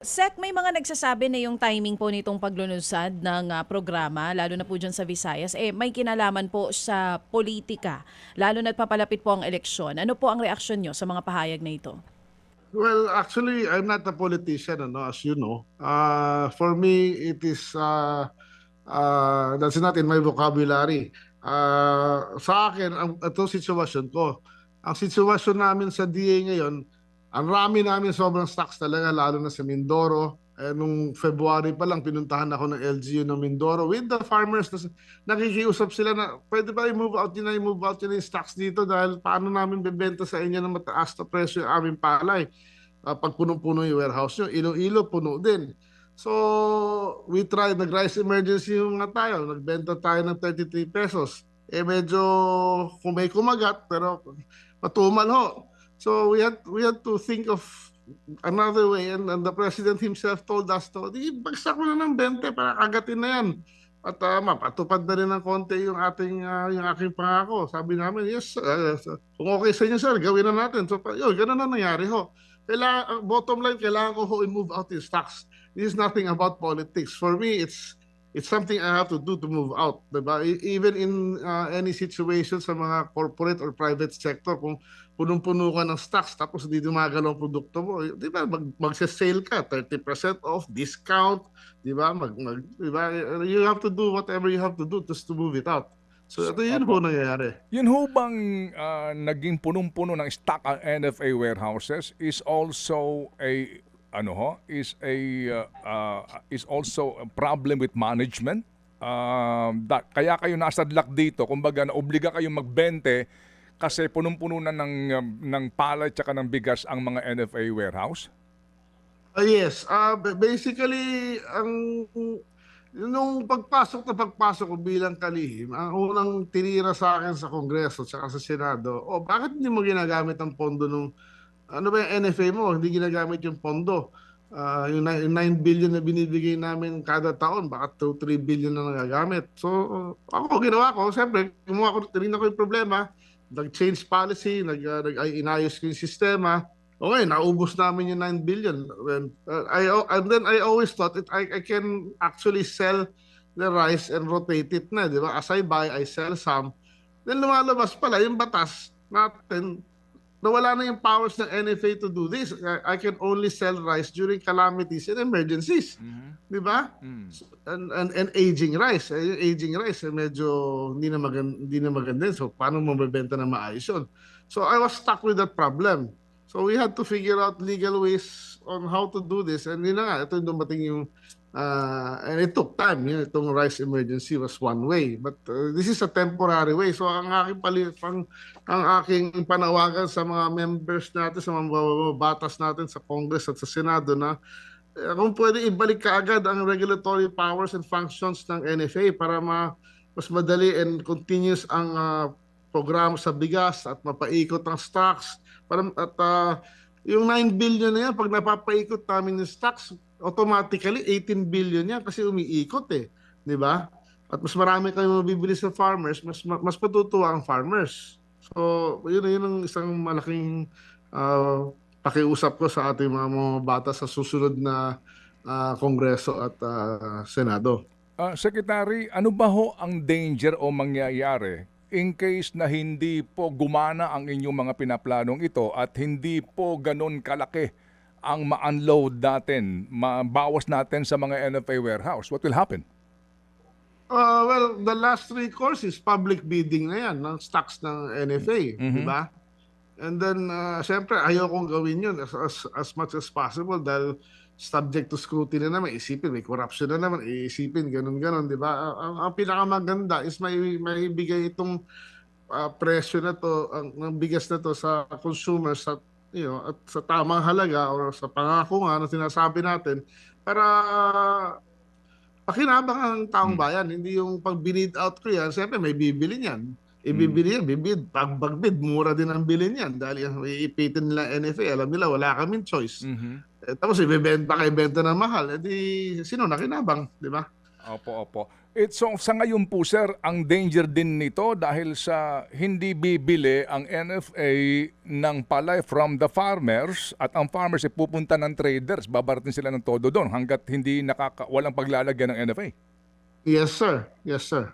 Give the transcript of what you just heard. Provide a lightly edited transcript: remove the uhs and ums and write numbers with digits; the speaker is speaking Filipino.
Sec, may mga nagsasabi na yung timing po nitong paglulunsad ng programa, lalo na po dyan sa Visayas, may kinalaman po sa politika, lalo na't papalapit po ang eleksyon. Ano po ang reaksyon nyo sa mga pahayag na ito? Well, actually, I'm not a politician, as you know. For me, it is, that's not in my vocabulary. Sa akin, itong sitwasyon ko, ang sitwasyon namin sa DA ngayon, ang rami namin sobrang stocks talaga, lalo na sa Mindoro. Nung February pa lang, pinuntahan ako ng LGU ng Mindoro with the farmers. Nakikiusap sila na pwede ba i-move out yun na i-move out yun yung stocks dito dahil paano namin bebenta sa inyo ng mataas na presyo yung aming palay. Pag punong-puno yung warehouse nyo, Iloilo puno din. So, we tried, nag-rice emergency yung mga tayo, nagbenta tayo ng 33 pesos. Medyo kung may kumagat, pero matumal ho. So, we had to think of another way, and the president himself told us to, di bagsak mo na ng 20 para kagatin na yan. At mapatupad na rin ng konti yung aking pangako. Sabi namin, yes, kung okay sa inyo sir, gawin na natin. So, yun, ganun na nangyari ho. Bottom line, kailangan ko ho i-move out yung stocks. This is nothing about politics. For me, it's something I have to do to move out. Diba? Even in any situation sa mga corporate or private sector, kung punong-puno ka ng stocks tapos hindi dumagalaw ang produkto mo, di ba? Mag-sale ka, 30% off, discount, di ba? Di ba? You have to do whatever you have to do just to move it out. So, ito yun ho Opo. nangyayari. Yun ho bang naging punong-puno ng stock ang NFA warehouses is also a is also a problem with management. Kaya kayo nasadlak dito, kumbaga naobliga kayong magbente kasi punong-puno na ng palay at ng bigas ang mga NFA warehouse. Yes, basically nung pagpasok ko bilang kalihim, ang unang tinira sa akin sa Kongreso at sa Senado, bakit hindi mo ginagamit ang pondo nung ano ba yung NFA mo? Hindi ginagamit yung pondo. Yung 9 billion na binibigay namin kada taon, baka 2-3 billion na nagagamit. So, ako ginawa ko, siyempre, tinignan ko yung problema, nag-change policy, inayos ko yung sistema. Okay, naubos namin yung 9 billion. And then I always thought I can actually sell the rice and rotate it na, di ba? As I buy, I sell some. Then lumalabas pala yung batas natin, nawala na yung powers ng NFA to do this. I can only sell rice during calamities and emergencies. Di ba? And aging rice. Yung aging rice, medyo hindi na maganda. So, paano mo mabenta na maayos yun? So, I was stuck with that problem. So, we had to figure out legal ways on how to do this. And yun na nga, ito yung dumating yung and it took time. Itong rice emergency was one way. But this is a temporary way. So, ang aking panawagan sa mga members natin, sa mga batas natin sa Congress at sa Senado na kung pwede ibalik kaagad ang regulatory powers and functions ng NFA para mas madali and continuous ang programa sa bigas at mapaikot ang stocks. Yung 9 billion na yan, pag napapaikot namin yung stocks, automatically 18 billion yan kasi umiikot eh. Di ba? At mas marami kayong mabibili sa farmers, mas patutuwa ang farmers. So, yun ang isang malaking pakiusap ko sa ating mga bata sa susunod na Kongreso at Senado. Secretary, ano ba ho ang danger o mangyayari in case na hindi po gumana ang inyong mga pinaplanong ito at hindi po ganun kalaki ang ma-unload natin, mabawas natin sa mga NFA warehouse? What will happen? Well, the last recourse is public bidding na yan ng stocks ng NFA, di ba? And then, syempre, ayokong gawin yun as much as possible dahil subject to scrutiny na naman, isipin, may corruption na naman, isipin, ganun-ganon, di ba? Ang pinakamaganda is may bigay itong presyo na to, ng bigas na to sa consumers at, at sa tamang halaga o sa pangako nga na sinasabi natin para pakinabang ang taong bayan. Hindi yung pag binid out ko yan, siyempre may bibili niyan. Ibibili yan, bibid. Pag bagbid, mura din ang bilhin yan. Dahil yung iipitin nila NFA, alam nila, wala kaming choice. Tapos ibebenta ng mahal. Sino nakinabang, di ba? Opo. So sa ngayon po sir, ang danger din nito dahil sa hindi bibili ang NFA ng palay from the farmers at ang farmers ay pupunta ng traders, babarating sila ng todo doon hanggat hindi walang paglalagyan ng NFA. Yes, sir. Yes, sir.